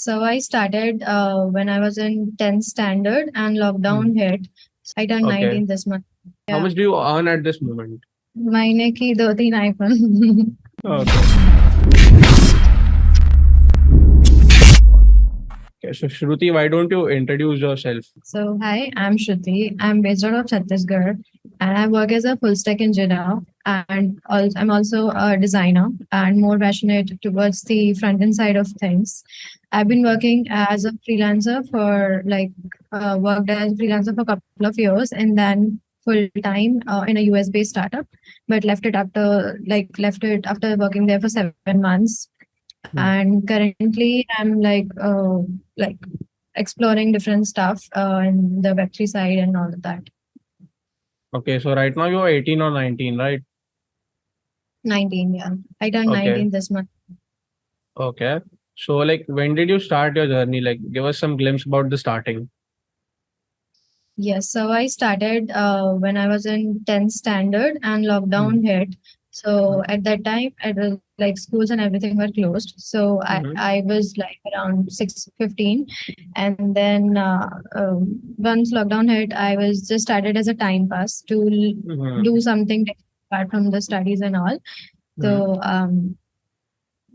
So I started when I was in 10th standard and Hmm. lockdown hit. I turned Okay. 19 this month. How Yeah. much do you earn at this moment? महीने की 2-3 iPhone. Okay. Okay. So Shruti, why don't you introduce yourself? So hi, I'm Shruti. I'm based out of Chhattisgarh and I work as a full stack engineer and I'm also a designer and more passionate towards the front end side of things. I've been working as a freelancer for worked as a freelancer for a couple of years and then full time in a US based startup, but left it after working there for 7 months. Hmm. And currently I'm like exploring different stuff in the Web3 side and all of that. Okay. So right now you're 18 or 19, right? 19, yeah. I turned Okay. 19 this month. Okay. So like when did you start your journey? Like give us some glimpse about the starting. Yes, so I started when I was in 10th standard and Hmm. lockdown hit. Hmm. So at that time, it was like schools and everything were closed. So Hmm. I was like around 6-15. And then once lockdown hit, I was just started as a time pass to Hmm. do something apart from the studies and all. Hmm. So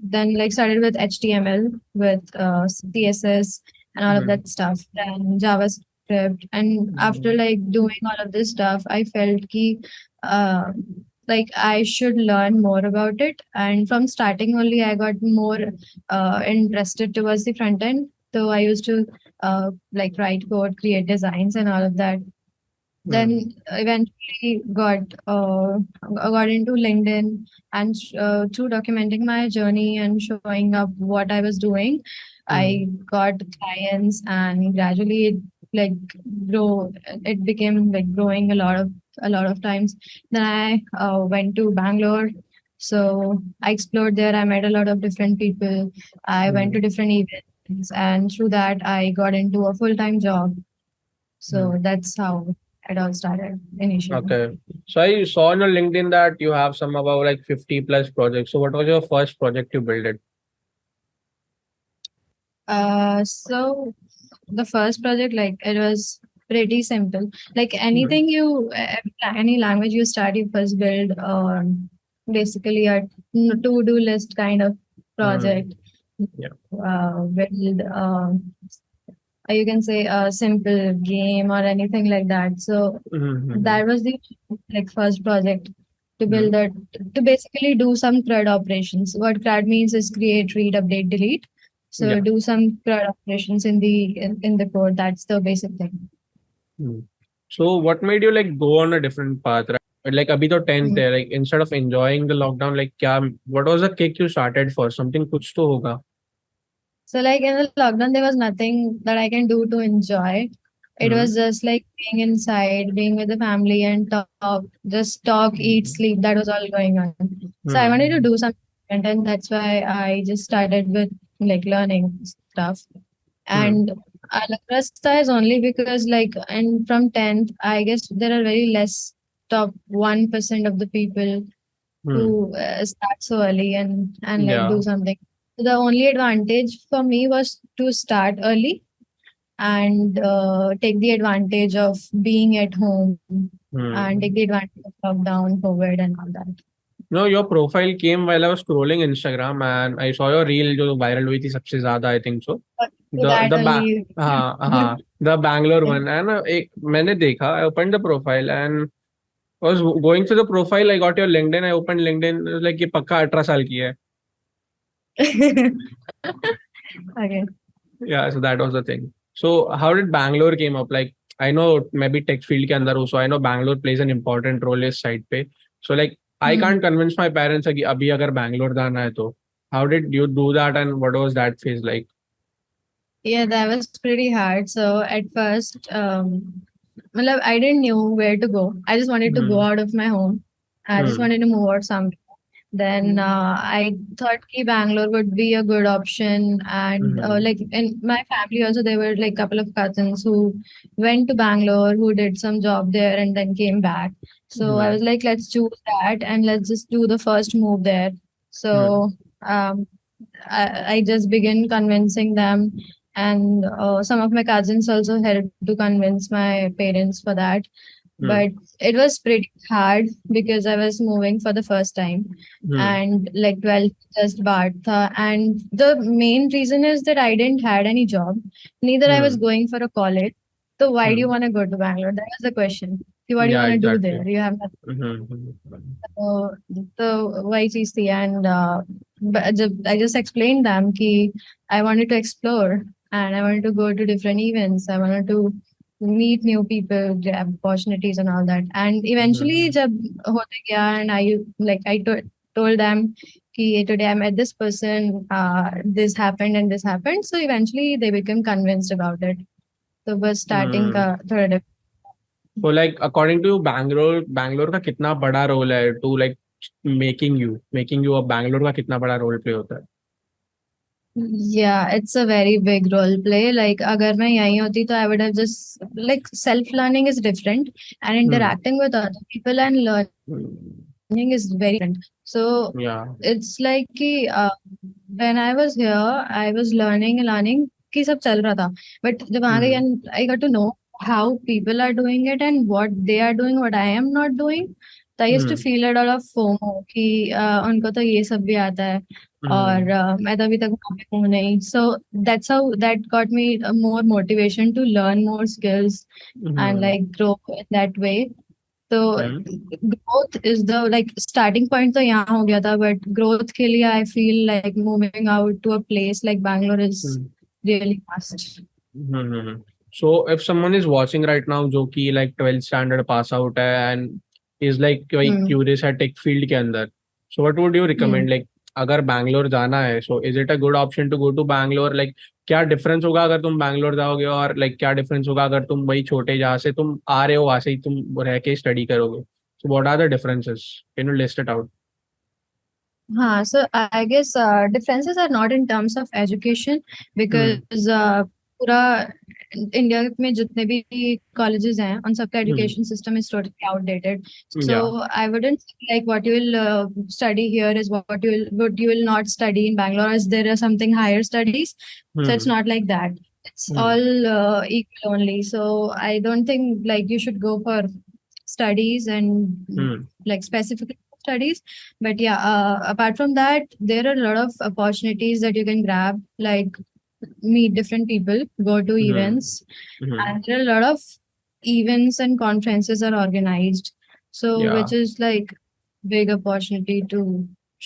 then like started with HTML, with CSS and all of Hmm. that stuff, then JavaScript. And after Hmm. like doing all of this stuff, I felt uh, like I should learn more about it. And from starting only, I got more interested towards the front end. So I used to like write code, create designs, and all of that. Hmm. Then eventually got into LinkedIn and through documenting my journey and showing up what I was doing, Hmm. I got clients and gradually it like grow. It became like growing a lot of times. Then I went to Bangalore. So I explored there. I met a lot of different people. I went to Hmm. different events, and through that, I got into a full-time job. Hmm. So that's how it all started initially. Okay. So I saw on your LinkedIn that you have some about like 50 plus projects. So what was your first project you built it? So the first project, like it was pretty simple. Like Hmm. any language you start, you first build basically a to-do list kind of Hmm. project. Yeah. Build you can say a simple game or anything like that. So Hmm. that was the like first project to Hmm. build that to basically do some CRUD operations. What CRUD means is create, read, update, delete. So Yeah. do some CRUD operations in the code. That's the basic thing. Hmm. So what made you like go on a different path, right? Like abhi to 10th Mm. है, like instead of enjoying the lockdown, like क्या, what was the kick you started for? Something कुछ तो होगा. So like in the lockdown, there was nothing that I can do to enjoy. It Hmm. was just like being inside, being with the family and talk, eat, Hmm. sleep. That was all going on. So I wanted to Hmm. do something, and that's why I just started with like learning stuff. Hmm. And Alakrasta is only because like and from 10th, I guess there are very less top 1% of the people Hmm. who start so early and like Yeah. do something. So the only advantage for me was to start early and take the advantage of being at home and take Hmm. the advantage of lockdown, COVID, and all that. No, your profile came while I was scrolling Instagram and I saw your reel जो viral हुई थी सबसे ज़्यादा I think so. But to The that the ba only. हाँ the Bangalore one and एक मैंने देखा I opened the profile and I was going through the profile I got your LinkedIn I opened LinkedIn it was like ये पक्का 18 साल की है. Okay. Yeah, so that was the thing. So how did Bangalore came up? Like I know maybe tech field के अंदर हो, so I know Bangalore plays an important role इस side पे. So like I Hmm. can't convince my parents कि अभी अगर Bangalore जाना है तो how did you do that and what was that phase like? Yeah, that was pretty hard. So at first, matlab, I didn't knew where to go. I just wanted to go Hmm. out of my home. I just Hmm. wanted to move out somewhere. Then Hmm. I thought ki Bangalore would be a good option. And Hmm. like in my family also, there were like couple of cousins who went to Bangalore, who did some job there and then came back. So I Hmm. was like, let's choose that and let's just do the first move there. Hmm. So um, I just began convincing them, and some of my cousins also helped to convince my parents for that. Hmm. But it was pretty hard because I was moving for the first time, Hmm. and like 12 just Bartha. And the main reason is that I didn't had any job, neither I was Hmm. going for a college. So why do you Hmm. want to go to Bangalore? That was the question. What do you Yeah, want to do exactly. there? You have nothing. Hmm. So the YCC, and I just explained them कि I wanted to explore and I wanted to go to different events. I wanted to meet new people, grab opportunities and all that. And eventually, Hmm. जब होते गया, and told them कि today I met this person, this happened and this happened. So eventually, they became convinced about it. So बस starting Hmm. का थोड़ा So like according to you, Bangalore का कितना बड़ा रोल है to like making you a Bangalore का कितना बड़ा रोल प्ले होता है? Yeah, it's a very big role play. Like, अगर मैं यहीं होती तो I would have just like self-learning is different, and Hmm. interacting with other people and learning Hmm. is very different. So Yeah. it's like कि when I was here, I was learning कि सब चल रहा था. But जब वहाँ गई Hmm. and I got to know how people are doing it and what they are doing, what I am not doing. So I used to Hmm. feel a lot of FOMO कि उनको तो ये सब भी आता है. और Hmm. मैं तो अभी तक वहाँ पे हूँ नहीं. So that's how that got me more motivation to learn more skills and Hmm. like grow in that way. So Hmm. growth is the like starting point तो यहाँ हो गया था, but growth के लिए I feel like moving out to a place like Bangalore is Hmm. really must. Hmm. So if someone is watching right now जो कि like 12th standard pass out है and is like कोई Hmm. curious है tech field के अंदर, so what would you Hmm. recommend? Like अगर बैंगलोर जाना है, so is it a good option to go to Bangalore? Like क्या डिफरेंस होगा अगर तुम बैंगलोर जाओगे, और like क्या डिफरेंस होगा अगर तुम वही छोटे जहाँ से तुम आ रहे हो वहां से ही तुम रह के स्टडी करोगे? So what are the differences? Can you list it out? हाँ, so I guess differences are not in terms of education Hmm. because पूरा इंडिया में जितने भी colleges हैं उन सबका Hmm. education system is totally outdated. Yeah. So I wouldn't say like what you will study here is what you will not study in Bangalore. Is there are something higher studies? So it's Hmm. not like that. It's Hmm. all equal only. So I don't think like you should go for studies and Hmm. like specifically studies. But yeah, apart from that, there are a lot of opportunities that you can grab, like meet different people, go to Hmm. events, Hmm. and there are a lot of events and conferences are organized. So, Yeah. which is like big opportunity to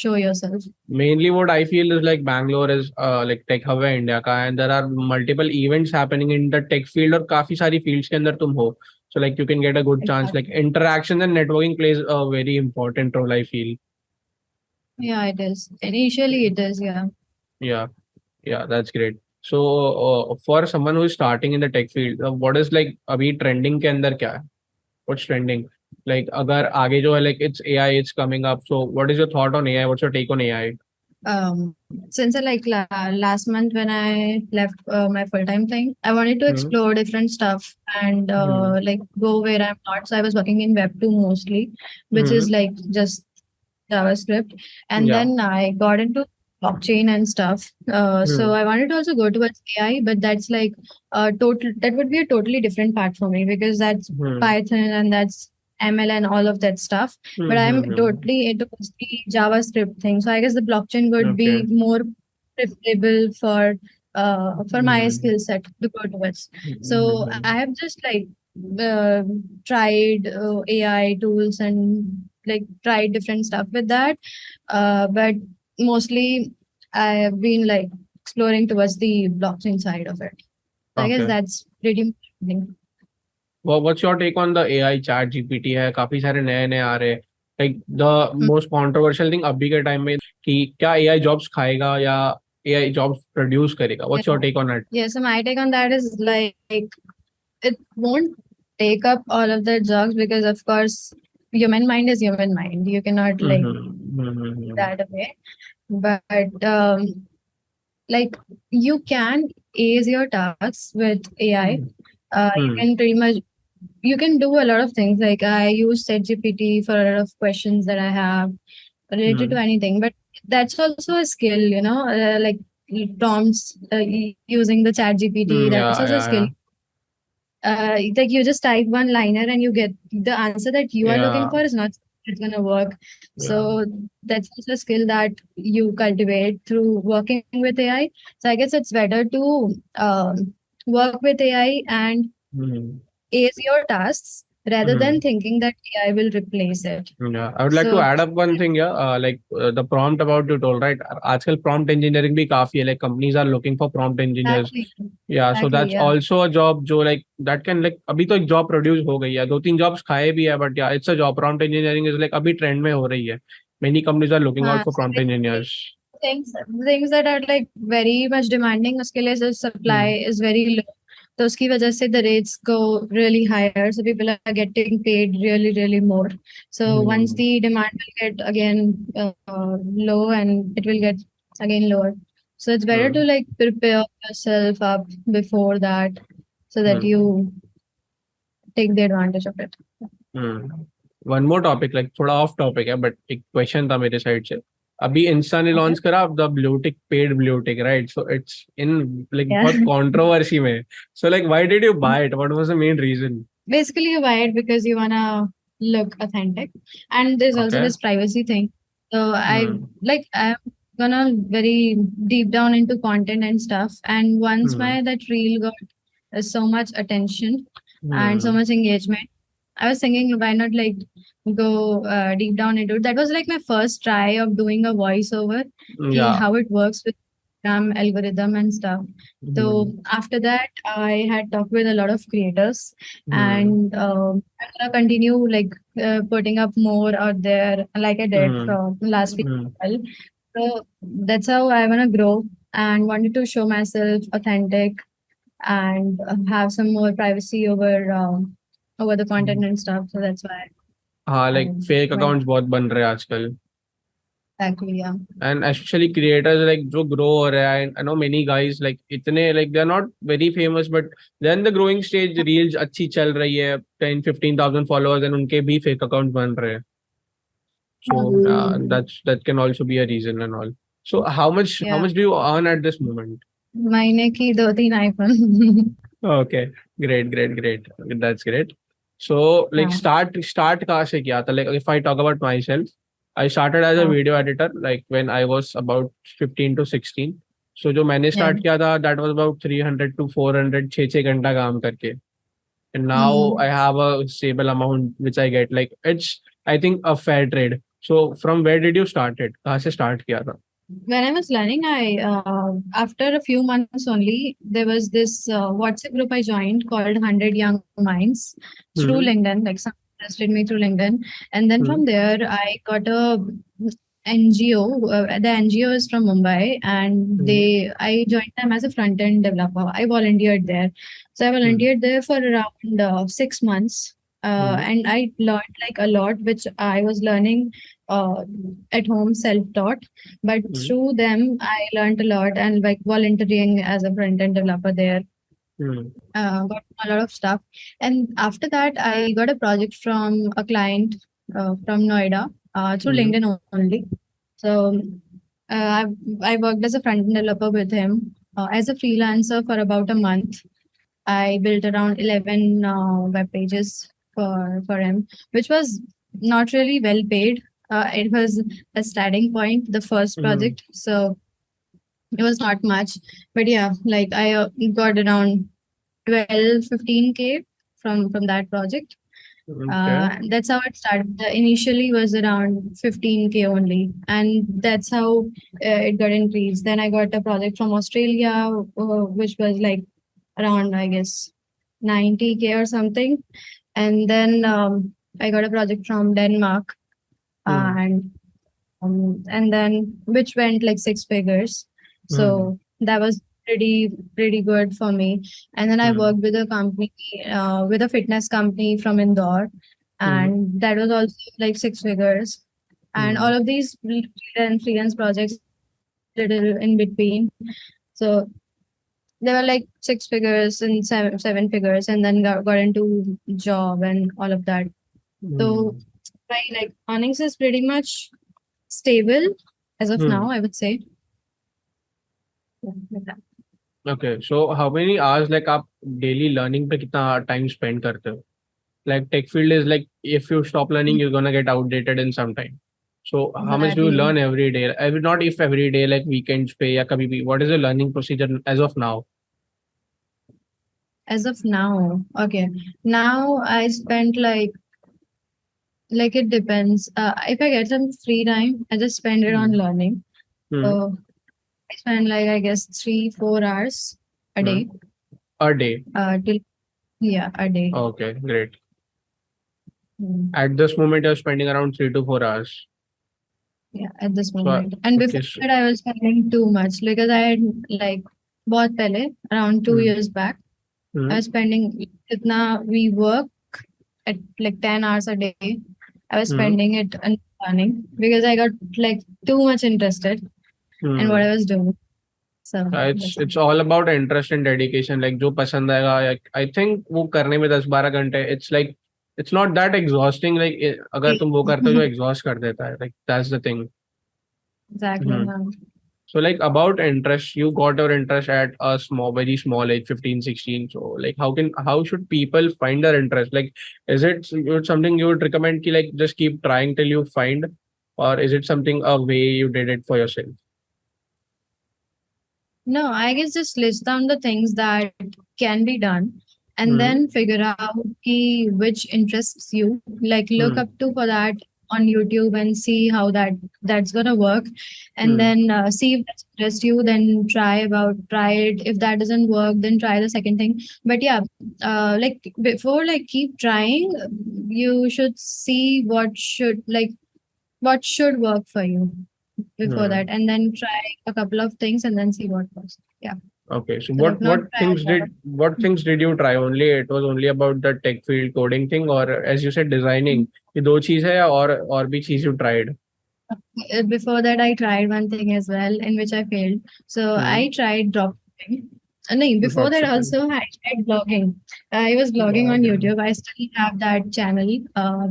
show yourself. Mainly what I feel is like Bangalore is like tech hub है India का, and there are multiple events happening in the tech field और काफी सारी fields के अंदर तुम हो. So like you can get a good chance. Like Exactly. interaction and networking plays a very important role, I feel. Yeah, it is. Initially, it is. Yeah. Yeah, yeah, that's great. So for someone who is starting in the tech field, what is like अभी trending के अंदर क्या है? What's trending? Like अगर आगे जो है like it's AI, it's coming up. So what is your thought on AI? What's your take on AI? um since I like last month when I left my full-time thing, I wanted to Hmm. explore different stuff and Hmm. like go where I'm not. So I was working in Web 2 mostly, which is Hmm. like just JavaScript. And Yeah. then I got into blockchain and stuff. So Hmm. I wanted to also go towards AI, but that's like that would be a totally different part for me because that's Hmm. Python and that's ML and all of that stuff. But Hmm. I'm Hmm. totally into the JavaScript thing. So I guess the blockchain would Okay. be more preferable for my Hmm. skill set to go towards. So Hmm. I have just like uh, tried AI tools and like tried different stuff with that. But mostly I have been like exploring towards the blockchain side of it. So I guess Okay. that's pretty much thing. What's your take on the AI? Chat GPT है, काफी सारे नए नए आ रहे हैं. Like the most controversial thing अभी के time में कि क्या AI jobs खाएगा या AI jobs produce करेगा? Yeah. What's your take on it? Yeah. So my take on that is like it won't take up all of the jobs because of course human mind is human mind. You cannot like Mm-hmm. Mm-hmm. that away. But like you can ace your tasks with AI. You Hmm. can pretty much you can do a lot of things. Like I use ChatGPT for a lot of questions that I have related to Hmm. anything. But that's also a skill, like prompts, using the chat GPT. That's Yeah, also a yeah, skill. yeah. Like you just type one liner and you get the answer that you are looking Yeah, for is not it's gonna work. yeah. So that's also a skill that you cultivate through working with AI. So I guess it's better to work with AI and Hmm. ace your tasks rather than Hmm. thinking that AI will replace it. Yeah, I would like to So add up one thing here, the prompt about you told, right? आजकल prompt engineering भी काफी है, like companies are looking for prompt engineers. exactly, Yeah, so exactly, that's yeah. also a job जो like that can like अभी तो एक job produce हो गई है, 2-3 jobs खाए भी है, but yeah, it's a job. Prompt engineering is like अभी trend में हो रही है. Many companies are looking out for So prompt basically, engineers. things that are like very much demanding, उसके लिए जो supply Hmm. is very low. तो उसकी वजह से the rates go really higher. So people are getting paid really, really more. So once Hmm. the demand will get again low and it will get again lower. So it's better to Hmm. like prepare yourself up before that so that Hmm. you take the advantage of it. Hmm one more topic like थोड़ा off topic है but एक question था मेरे side से अभी Insta ने Okay. Launch करा the blue tick paid blue tick right so it's in like Yeah. बहुत कंट्रोवर्सी में so like why did you buy it what was the main reason Basically, you buy it because you wanna look authentic, and there's also okay this privacy thing. So hmm I'm gonna very deep down into content and stuff. And once hmm my that reel got so much attention and so hmm much engagement, I was thinking why not like go deep down into it. That was like my first try of doing a voiceover, या how it works with algorithm and stuff. So hmm after that, I had talked with a lot of creators, hmm and I'm gonna continue like putting up more out there, like I did hmm from last week hmm as well. So that's how I wanna grow and wanted to show myself authentic and have some more privacy over the content and stuff. So that's why हाँ I like fake went accounts बहुत बन रहे हैं आजकल actually, yeah. and especially creators like जो grow हो रहे हैं I know many guys like इतने like they're not very famous but then the growing stage reels अच्छी चल रही है 10-15,000 followers and उनके भी fake accounts बन रहे हैं so that can also be a reason and all so how Yeah. much do you earn at this moment महीने की 2-3 iPhone. okay great that's great so like हाँ. start कहाँ से किया था like if I talk about myself I started as a हाँ. video editor like when I was about 15 to 16 so जो मैंने Yeah. start किया था that was about 300 to 400 6 घंटा काम करके and now I Mm. have a stable amount which I get like it's I think a fair trade so from where did you start it कहाँ से start किया था When I was learning, I after a few months only, there was this WhatsApp group I joined called 100 Young Minds through hmm LinkedIn. Like someone suggested me through LinkedIn, and then hmm from there, I got a NGO. The NGO is from Mumbai, and hmm I joined them as a front end developer. I volunteered there, so I hmm volunteered there for around 6 months. hmm And I learned like a lot, which I was learning uh, at home, self-taught, but hmm through them I learned a lot and like volunteering as a front-end developer there, hmm got a lot of stuff. And after that I got a project from a client from Noida through hmm LinkedIn only. So I worked as a front-end developer with him as a freelancer for about a month. I built around 11 web pages for him, which was not really well paid. It was a starting point, the first hmm project, so it was not much. But yeah, like I got around 12-15K from that project. okay That's how it started. The initially was around 15K only, and that's how it got increased. Then I got a project from Australia, which was like around, I guess, 90K or something. And then I got a project from Denmark, hmm and then which went like 6 figures. hmm So that was pretty good for me. And then I hmm worked with a company, with a fitness company from Indore, hmm and that was also like 6 figures. And all hmm of these freelance projects little in between. So they were like 6 figures and seven figures, and then got into job and all of that. So hmm my like earnings is pretty much stable. as of Hmm. now, I would say. Yeah, like that. Okay, so how many hours like आप daily learning पे कितना time spend करते हो? Like tech field is like if you stop learning, you're gonna get outdated in some time. So how much do you Exactly. learn every day? Not if every day, like weekends पे या कभी भी. What is the learning procedure as of now? As of now, okay. Now I spent like it depends. If I get some free time, I just spend it on Hmm. learning. Hmm. So I spend like I guess 3-4 hours a Hmm. day. A day. Till yeah, a day. Okay, great. Mm. At this moment, you're spending around 3 to 4 hours. Yeah, at this So moment. And okay, before so, that, I was spending too much because I had like बहुत पहले around 2 years back. I hmm. was spending itna we work at like 10 hours a day. I was Hmm. spending it on learning because I got like too much interested in what Hmm. I was doing. So It's that's it. it's all about interest and dedication. Like जो पसंद आएगा, like, I think वो करने में 10-12 घंटे. It's not that exhausting. Like अगर तुम वो करते हो जो exhaust कर देता है. Like that's the thing. Exactly. Hmm. So like about interest, you got your interest at a very small age, 15, 16. So like how should people find their interest? Like is it something you would recommend ki like just keep trying till you find, or is it something a way you did it for yourself? No, I guess just list down the things that can be done and Hmm. then figure out which interests you. Like look Hmm. up to for that on YouTube and see how that's gonna work, and Hmm. then see if that interests you. Then try it. If that doesn't work, then try the second thing. But yeah, like before, like keep trying. You should see what should work for you before that, Hmm. and then try a couple of things and then see what works. Yeah. Okay. So So like not try a lot of what things did you try? Only it was only about the tech field coding thing, or as you said designing. ये दो चीज है या और भी चीज you tried? before that I tried one thing as well in which I failed. So Hmm. I tried dropshipping. No, before that Dropshipping. also I tried blogging. I was blogging on Okay. YouTube. I still have that channel,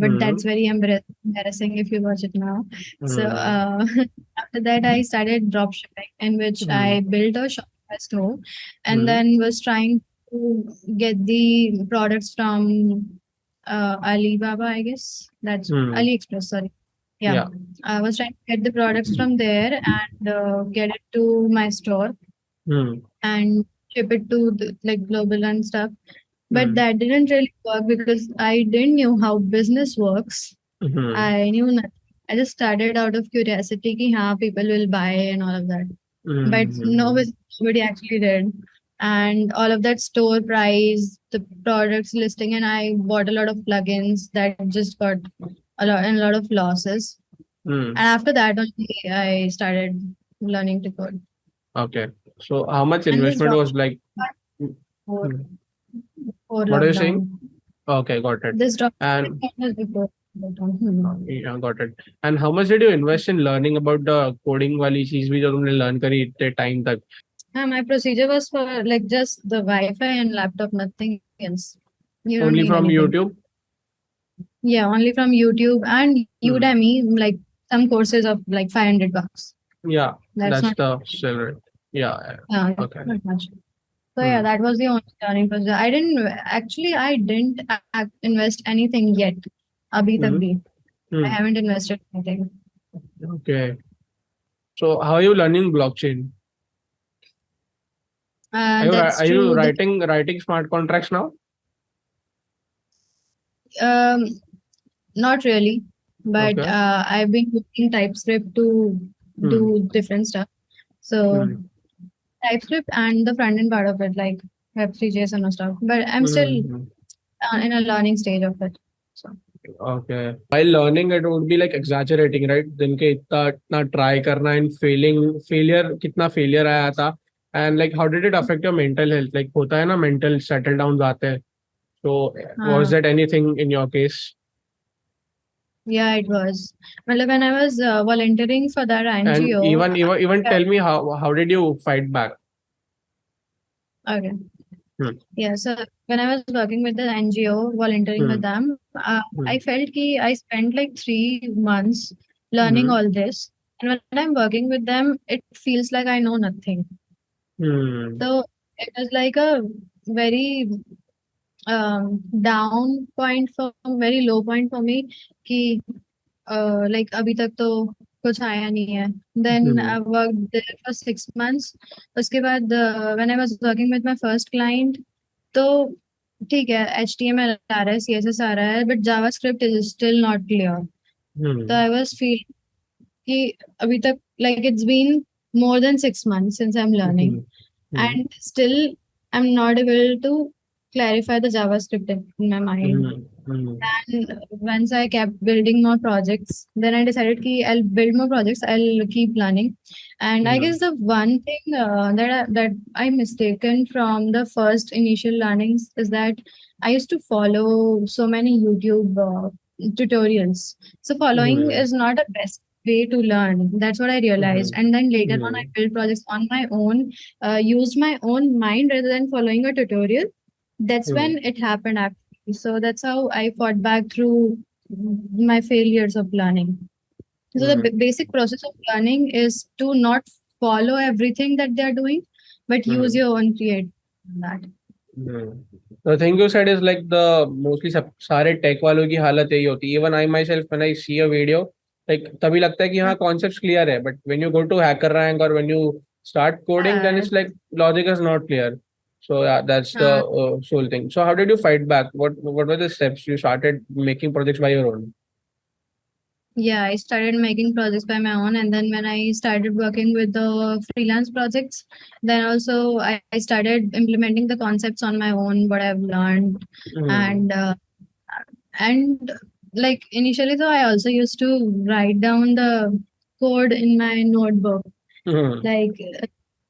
but that's Hmm. very embarrassing if you watch it now. So Hmm. after that I started dropshipping, in which Hmm. I built a Shopify store, and Hmm. then was trying to get the products from Alibaba, I guess. That's Hmm. AliExpress, sorry. Yeah. Yeah. I was trying to get the products from there and get it to my store Hmm. and ship it to like global and stuff. But Hmm. that didn't really work because I didn't know how business works. Hmm. I knew nothing. I just started out of curiosity ki हाँ, people will buy and all of that. But Hmm. nobody actually did. And all of that store price, the products listing, and I bought a lot of plugins that just got a lot of losses. Hmm. And after that only I started learning to code. Okay. So how much And this investment dropped was like? before, Hmm. before What are you saying? lockdown. Okay, got it. This dropped And was before lockdown. Hmm. yeah, got it. And how much did you invest in learning about the coding वाली चीज भी जो तुमने learn करी इतने time तक? My procedure was for like just the Wi-Fi and laptop, nothing else. You don't Only need from anything. YouTube? Yeah, only from YouTube and Hmm. Udemy, like some courses of like $500. Yeah, That's that's not the salary. Yeah. Okay. not much. So yeah, Hmm. that was the only learning process. I didn't invest anything yet. Abhi tak Hmm. bhi. I Hmm. haven't invested anything. Okay. So how are you learning blockchain? That's Are you true. writing smart contracts now? Um, Not really, but Okay. I've been using TypeScript to Hmm. do different stuff. So Hmm. TypeScript and the front end part of it, like Web3 JSON and stuff. But I'm still Hmm. in a learning stage of it. So Okay. While learning, it would be like exaggerating, right? दिन के इतना try करना and कितना failure आया था, and like how did it affect your mental health? Like होता है ना mental settle down आते हैं. So was uh, that anything in your case? yeah, it was. Well, when I was volunteering for that And NGO, even tell me how did you fight back? okay. Hmm. Yeah, so when I was working with the NGO, volunteering with Hmm. them, Hmm. I felt I spent like 3 months learning Hmm. all this. And when I'm working with them, it feels like I know nothing. Hmm. So it was like a very down point for very low point for me कि like अभी तक तो कुछ आया नहीं है. Then Hmm. I worked there for 6 months. उसके बाद when I was working with my first client, तो ठीक है HTML आ रहा है CSS आ रहा है but JavaScript is still not clear. So Hmm. I was feeling कि अभी तक like it's been more than 6 months since I'm learning Hmm. Hmm. and still I'm not able to clarify the JavaScript in my mind. Hmm. Hmm. And once I kept building more projects, then I decided कि I'll build more projects. I'll keep learning. And I Hmm. guess the one thing that I mistaken from the first initial learnings is that I used to follow so many YouTube tutorials. So following Hmm. is not a best way to learn. That's what I realized. Hmm. And then later on, I Hmm. built projects on my own, used my own mind rather than following a tutorial. That's Hmm. when it happened actually. So that's how I fought back through my failures of learning. So the Hmm. basic process of learning is to not follow everything that they are doing, but use Hmm. your own creativity on that. Hmm. The thing you said is like the mostly सब सारे take वालों की हालत यही होती है. Even I myself when I see a video like तभी लगता है कि हाँ concepts clear है, but when you go to hacker rank or when you start coding then Yeah. it's like logic is not clear. So yeah, that's the Uh, sole thing. So how did you fight back? What were the steps you started making projects by your own? Yeah, I started making projects by my own, and then when I started working with the freelance projects, then also I started implementing the concepts on my own, what I've learned, Hmm. and and like initially, so I also used to write down the code in my notebook, Hmm. like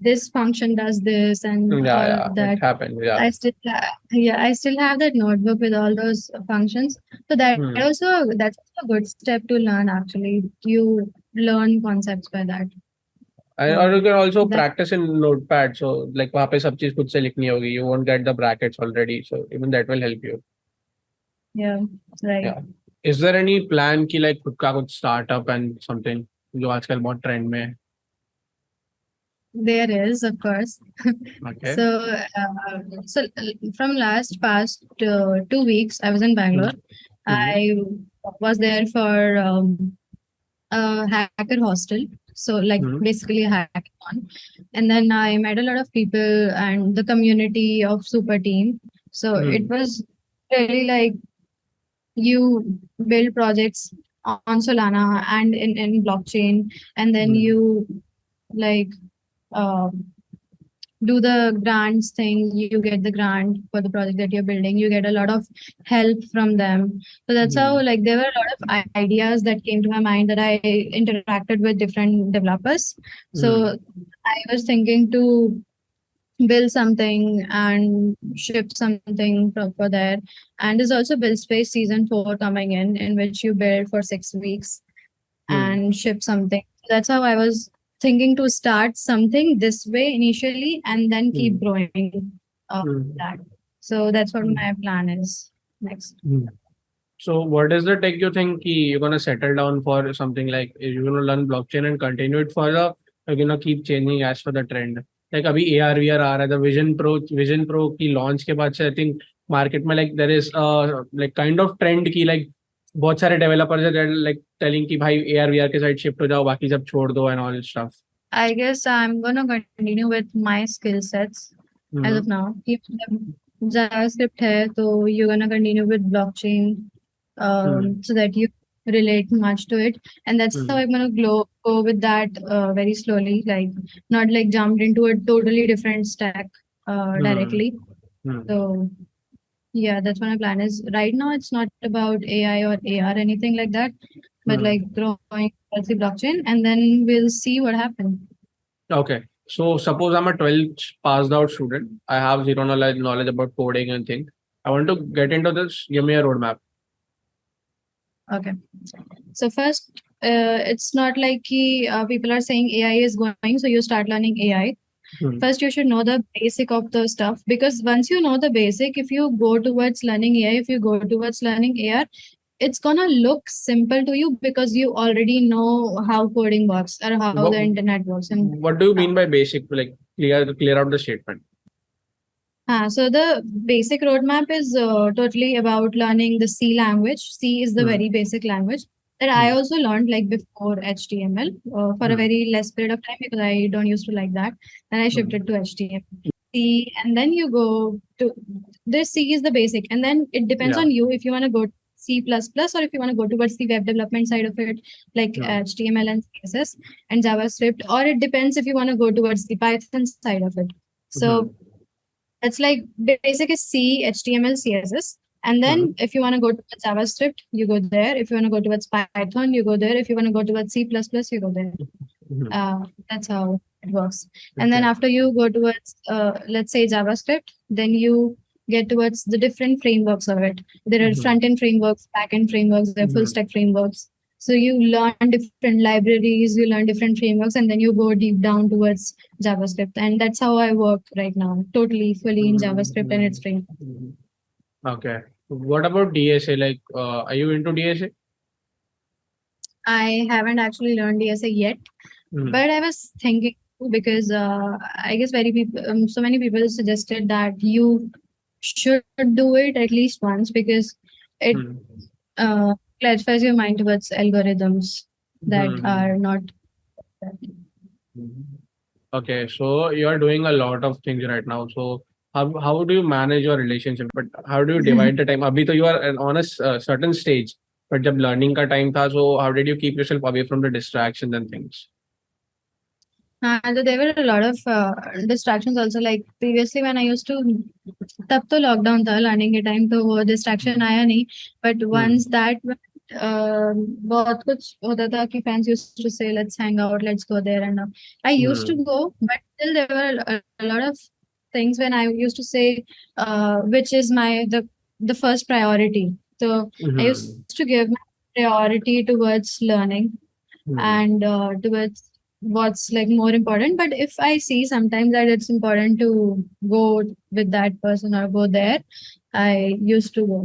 this function does this and Yeah, all yeah, it that. happens. Yeah. I still have that notebook with all those functions. So Hmm. that's also a good step to learn actually. You learn concepts by that. And or So you can also that practice in notepad. So like वहाँ पे सब चीज खुद से लिखनी होगी. You won't get the brackets already. So even that will help you. yeah, right. Yeah. Is there any plan कि like खुद का कुछ startup and something जो आजकल बहुत trend में है? There is, of course. Okay. So, from last past 2 weeks, I was in Bangalore. Hmm. I was there for a hacker hostel. So, like Hmm. basically a hackathon. And then I met a lot of people and the community of Super Team. So it Hmm. was really like you build projects on Solana and in blockchain, and then Hmm. you like uh, do the grants thing. You get the grant for the project that you're building. You get a lot of help from them. So that's how Hmm. like there were a lot of ideas that came to my mind that I interacted with different developers. Hmm. So I was thinking to build something and ship something for there. And there's also Build Space Season 4 coming in which you build for 6 weeks Hmm. and ship something. That's how I was thinking to start something this way initially and then keep Hmm. growing Hmm. that. So that's what Hmm. my plan is next. Hmm. So what is the tech you think कि you're gonna settle down for something like you're gonna learn blockchain and continue it further, or you're gonna keep changing as per the trend? Like अभी AR VR आ रहा है, the Vision Pro की launch के बाद से I think market में like there is like kind of trend की like बहुत सारे developers are like telling कि भाई AR VR के side shift हो जाओ बाकी सब छोड़ दो and all stuff. I guess I'm gonna continue with my skill sets as Hmm. of now. If JavaScript है, so you're gonna continue with blockchain Hmm. so that you relate much to it. And that's how Hmm. I'm gonna go with that very slowly, like not like jumped into a totally different stack Hmm. directly. Hmm. So yeah, that's what my plan is. Right now, it's not about AI or AR, anything like that, but Hmm. like growing healthy blockchain, and then we'll see what happens. Okay. So suppose I'm a 12th passed out student. I have zero knowledge about coding and things. I want to get into this. Give me a roadmap. Okay. So first, it's not like people are saying AI is going, so you start learning AI. Hmm. First, you should know the basic of the stuff because once you know the basic, if you go towards learning AI, if you go towards learning AR, it's gonna look simple to you because you already know how coding works or how What the internet works. And what do you mean by basic? Like clear out the statement. so the basic roadmap is totally about learning the C language. C is the Hmm. very basic language that I Hmm. also learned like before HTML for a Hmm. very less period of time because I don't used to like that. Then I Hmm. shifted to HTML. C, and then you go to this. C is the basic, and then it depends Yeah. on you if you want to go to C++ or if you want to go towards the web development side of it, like Hmm. HTML and CSS and JavaScript, or it depends if you want to go towards the Python side of it. Hmm. So it's like basic is C, HTML, CSS. And Hmm. then if you want to go towards JavaScript, you go there. If you want to go towards Python, you go there. If you want to go towards C++, you go there. Hmm. That's how it works. And then Okay. after you go towards, let's say JavaScript, then you get towards the different frameworks of it. There are Hmm. front-end frameworks, back-end frameworks, there are full Hmm. stack frameworks. So you learn different libraries, you learn different frameworks, and then you go deep down towards JavaScript. And that's how I work right now, totally fully in JavaScript and its framework. Hmm. Okay. What about DSA? Like, are you into DSA? I haven't actually learned DSA yet, Hmm. but I was thinking because I guess so many people suggested that you should do it at least once because it Hmm. uh, clarifies your mind towards algorithms that Hmm. are not. Hmm. Okay, so you are doing a lot of things right now. So how do you manage your relationship? But how do you divide the time? Abhi to you are on a certain stage, but जब learning का time था, so how did you keep yourself away from the distractions and things? And there were a lot of distractions also. Like previously, when I used to, तब तो lockdown था learning के time तो वो distraction Hmm. आया नहीं. But Hmm. once that बहुत कुछ होता था कि fans used to say let's hang out, let's go there, and I used to Hmm. go, but still there were a lot of things when I used to say which is the first priority. So I used Hmm. to give my priority towards learning Hmm. and towards what's like more important. But if I see sometimes that it's important to go with that person or go there, I used to go.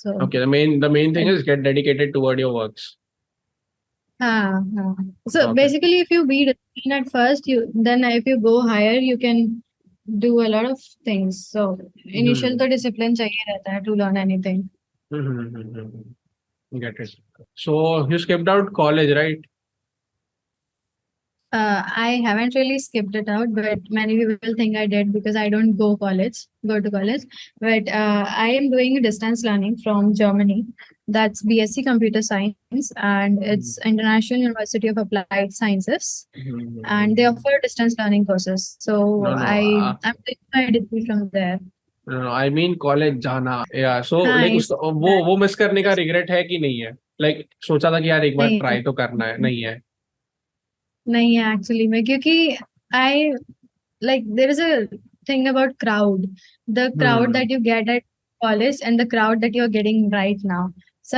So Okay, the main thing it, is get dedicated toward your works. हाँ. So Okay. basically, if you be disciplined at first, you then if you go higher, you can do a lot of things. So initial Hmm. तो discipline चाहिए रहता है to learn anything. Get it. So you skipped out college, right? I haven't really skipped it out, but many people think I did because I don't go to college. But I am doing distance learning from Germany. That's BSc Computer Science, and Hmm. it's International University of Applied Sciences, and they Hmm. offer distance learning courses. So No, no. I'm doing my degree from there. No, I mean college जाना या so हाँ like इस वो miss करने का regret है कि नहीं है like सोचा था कि यार एक बार नहीं ट्राई तो करना है नहीं है नहीं है एक्चुअली में क्योंकि I like there is a thing about crowd, the crowd hmm that you get at college and the crowd that you're getting right now. So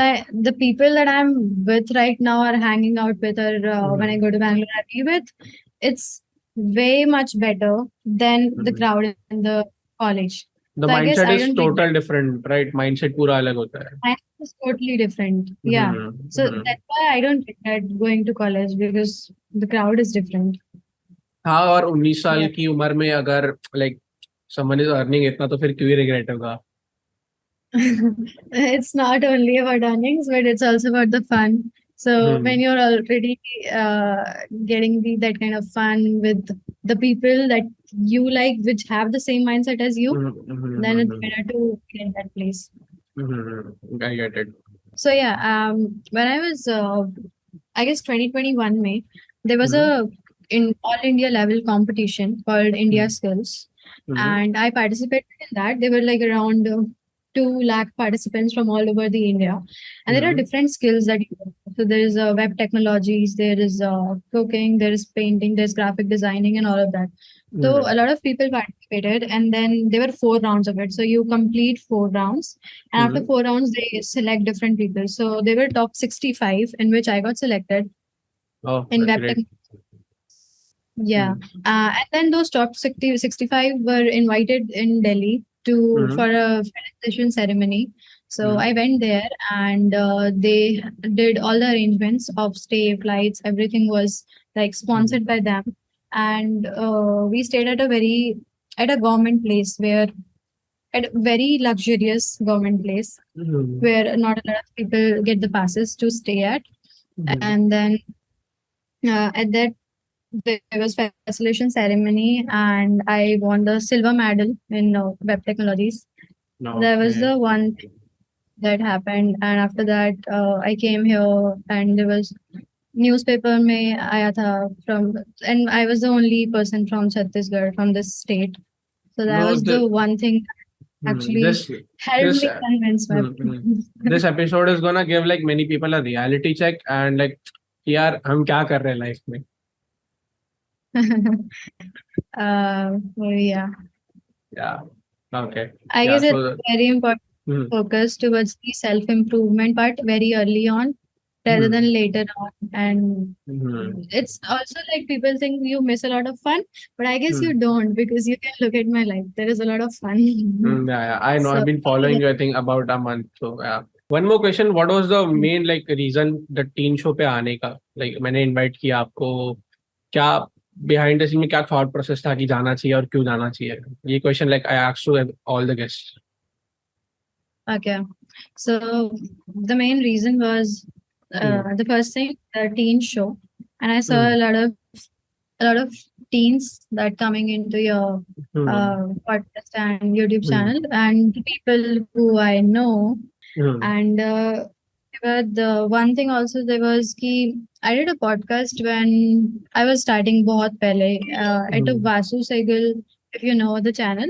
the people that I'm with right now or hanging out with or when I hmm go to Bangalore I be with, it's way much better than the hmm crowd in the college. the So I guess mindset I is don't total regret. different right mindset पूरा अलग होता है Mine is totally different. Yeah. So hmm that's why I don't regret going to college because the crowd is different. हाँ और 19 साल Yeah. की उम्र में अगर like someone is earning इतना तो फिर क्यों ही रिग्रेट होगा It's not only about earnings, but it's also about the fun. So when hmm you're already getting that kind of fun with the people that you like, which have the same mindset as you, then it's better to be in that place. I get it So yeah, when I was, I guess 2021 May, there was hmm a in all India level competition called India hmm Skills, hmm and I participated in that. There were like around 2 lakh participants from all over the India, and there are hmm different skills that you learn. So there is web technologies, there is cooking, there is painting, there's graphic designing, and all of that. So a lot of people participated, and then there were 4 rounds of it. So you complete 4 rounds, and after hmm 4 rounds, they select different people. So they were top 65, in which I got selected oh in that's web great tech. Yeah. Hmm And then those top 65 were invited in Delhi to hmm for a felicitation ceremony. So I went there, and they did all the arrangements of stay, flights, everything was like sponsored by them. And we stayed at a government place where at a very luxurious government place where not a lot of people get the passes to stay at. And then at that there was facilitation ceremony, and I won the silver medal in web technologies. That was Okay. the one thing that happened, and after that I came here, and there was newspaper में आया था from, and I was the only person from Chhattisgarh, from this state. So that No, was the one thing that actually this helped this me convince my this episode is gonna give like many people a reality check and like कि यार हम क्या कर रहे हैं life में. well, yeah. Yeah. Okay. I Yeah. guess it's So. very important Hmm. to focus towards the self improvement part very early on rather Hmm. than later on. And Hmm. it's also like people think you miss a lot of fun, but I guess Hmm. you don't, because you can look at my life. There is a lot of fun. Yeah, I know. I've So been following you, I think, about a month. So, yeah. One more question. What was the main like reason the teen show पे आने का? Like मैंने invite किया आपको. क्या behind the scene में क्या thought process था कि जाना चाहिए और क्यों जाना चाहिए? ये question like I asked to all the guests. okay. So the main reason was the first thing, the teen show, and I saw a lot of teens that coming into your podcast and YouTube channel, and the people who I know. And the one thing also there was कि I did a podcast when I was starting बहुत पहले at a Vasu Sehgal, if you know the channel.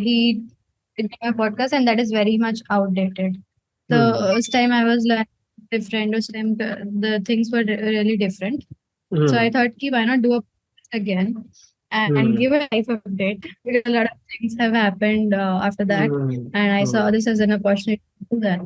He did my podcast, and that is very much outdated. So this time I was like different. This time the things were really different. So I thought, ki, why not do a podcast again and give a life update, because a lot of things have happened after that, and I saw this as an opportunity to do that.